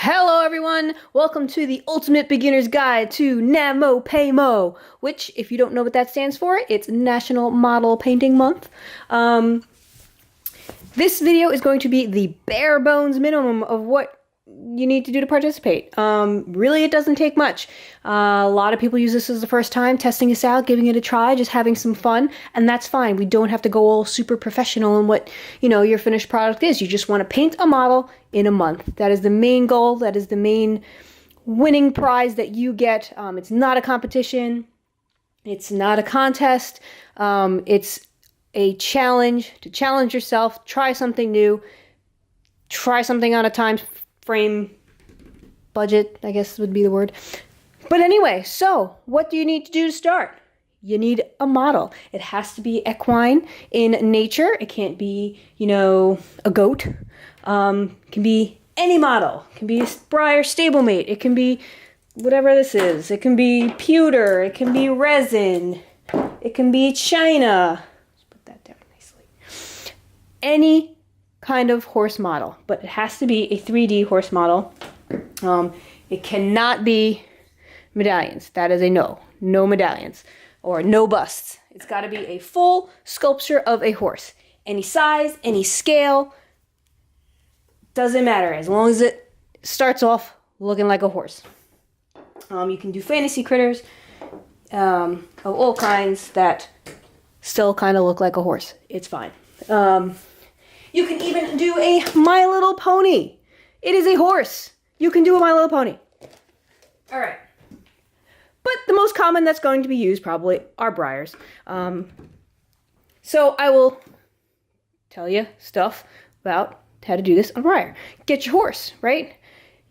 Hello everyone! Welcome to the Ultimate Beginner's Guide to NaMoPaiMo, which, if you don't know what that stands for, it's National Model Painting Month. This video is going to be the bare bones minimum of what you need to do to participate. Really, it doesn't take much. A lot of people use this as the first time, testing this out, giving it a try, just having some fun, and that's fine. We don't have to go all super professional in what, your finished product is. You just want to paint a model in a month. That is the main goal. That is the main winning prize that you get. It's not a competition. It's not a contest. It's a challenge to challenge yourself, try something new, try something on a time frame budget, I guess would be the word. But anyway, so what do you need to do to start? You need a model. It has to be equine in nature. It can't be, a goat. It can be any model. It can be a Braymere stablemate. It can be whatever this is. It can be pewter. It can be resin. It can be china. Let's put that down nicely. Any kind of horse model, but it has to be a 3D horse model. It cannot be medallions. That is a no. No medallions or no busts. It's got to be a full sculpture of a horse. Any size, any scale, doesn't matter as long as it starts off looking like a horse. You can do fantasy critters of all kinds that still kind of look like a horse. It's fine. You can even do a My Little Pony. It is a horse. You can do a My Little Pony. All right. But the most common that's going to be used probably are briars. So I will tell you stuff about how to do this on briar. Get your horse, right?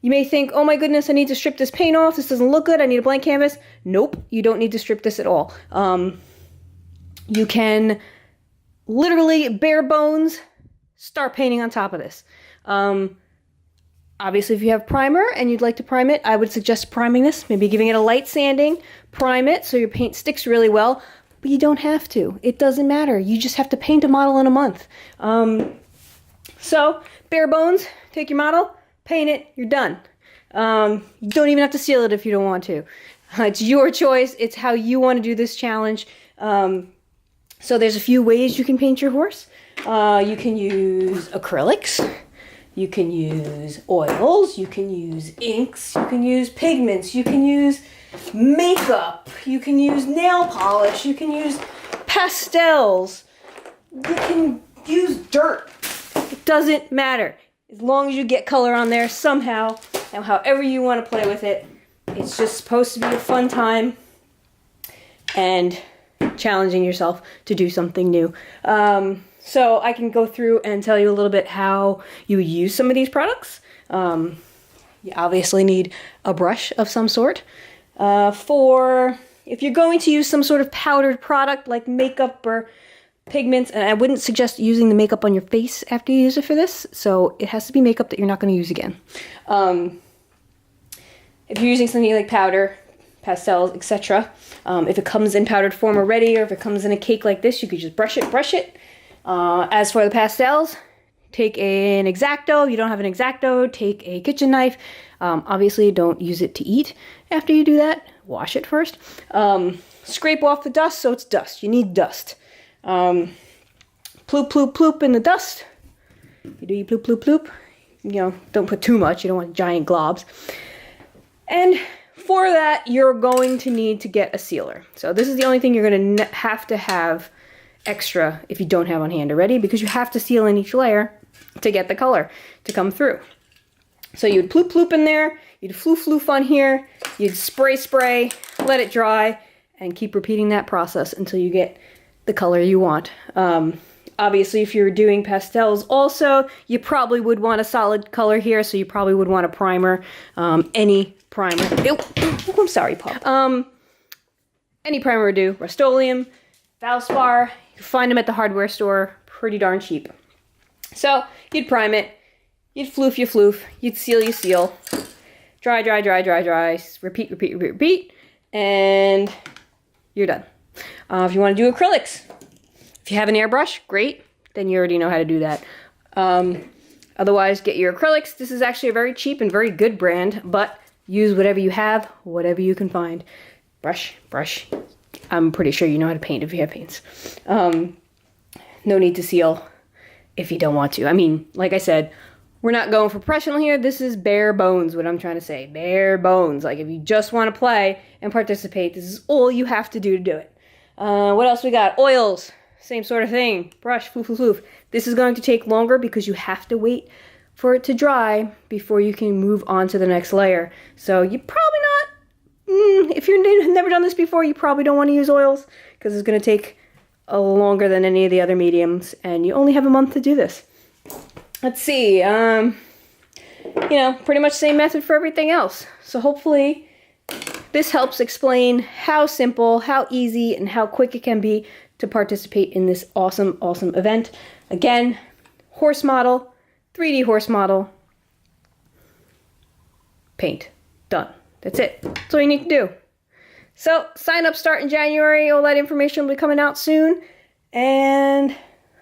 You may think, oh my goodness, I need to strip this paint off. This doesn't look good. I need a blank canvas. Nope, you don't need to strip this at all. You can literally bare bones start painting on top of this. Obviously, if you have primer and you'd like to prime it, I would suggest priming this, maybe giving it a light sanding, prime it so your paint sticks really well, but you don't have to. It doesn't matter. You just have to paint a model in a month. So, bare bones, take your model, paint it, you're done. You don't even have to seal it if you don't want to. It's your choice. It's how you want to do this challenge. So there's a few ways you can paint your horse. You can use acrylics, you can use oils, you can use inks, you can use pigments, you can use makeup, you can use nail polish, you can use pastels, you can use dirt. It doesn't matter. As long as you get color on there somehow, and however you want to play with it, it's just supposed to be a fun time and challenging yourself to do something new. So I can go through and tell you a little bit how you would use some of these products. You obviously need a brush of some sort. If you're going to use some sort of powdered product like makeup or pigments, and I wouldn't suggest using the makeup on your face after you use it for this, so it has to be makeup that you're not going to use again. If you're using something like powder, pastels, etc., if it comes in powdered form already, or if it comes in a cake like this, you could just brush it. As for the pastels, take an X-Acto. If you don't have an X-Acto, take a kitchen knife. Obviously, don't use it to eat after you do that. Wash it first. Scrape off the dust so it's dust. You need dust. Ploop, ploop, ploop in the dust. You do your ploop, ploop, ploop. Don't put too much. You don't want giant globs. And for that, you're going to need to get a sealer. So this is the only thing you're going to have extra if you don't have on hand already, because you have to seal in each layer to get the color to come through. So you'd ploop ploop in there, you'd floof floof on here, you'd spray, let it dry, and keep repeating that process until you get the color you want. Obviously, if you're doing pastels also, you probably would want a solid color here, so you probably would want a primer. Any primer. I'm sorry, Paul. Any primer would do. Rustoleum, Valspar. You can find them at the hardware store, pretty darn cheap. So, you'd prime it, you'd floof, you'd seal, you seal. Dry, repeat, and you're done. If you want to do acrylics, if you have an airbrush, great, then you already know how to do that. Otherwise, get your acrylics. This is actually a very cheap and very good brand, but use whatever you have, whatever you can find. Brush, brush. I'm pretty sure you know how to paint if you have paints. No need to seal if you don't want to. I mean, like I said, we're not going for professional here. This is bare bones, what I'm trying to say. Bare bones. Like, if you just want to play and participate, this is all you have to do to do it. What else we got? Oils. Same sort of thing. Brush, floof, floof, floof. This is going to take longer because you have to wait for it to dry before you can move on to the next layer. So you probably not, if you've never done this before, you probably don't want to use oils because it's going to take longer than any of the other mediums, and you only have a month to do this. Let's see, you know, pretty much same method for everything else. So hopefully this helps explain how simple, how easy, and how quick it can be to participate in this awesome, awesome event. Again, horse model, 3D horse model, paint, done. That's it. That's all you need to do. So sign up, start in January. All that information will be coming out soon. And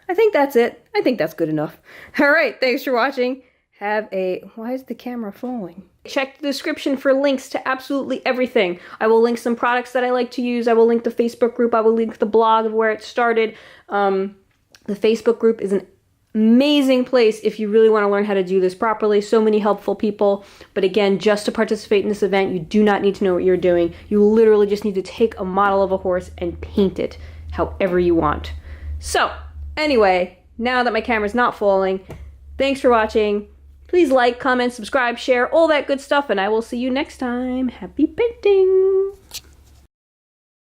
I think that's it. I think that's good enough. All right, thanks for watching. Why is the camera falling? Check the description for links to absolutely everything. I will link some products that I like to use. I will link the Facebook group. I will link the blog of where it started. The Facebook group is an amazing place if you really want to learn how to do this properly. So many helpful people. But again, just to participate in this event, you do not need to know what you're doing. You literally just need to take a model of a horse and paint it however you want. So anyway, now that my camera's not falling, thanks for watching. Please like, comment, subscribe, share, all that good stuff, and I will see you next time. Happy painting!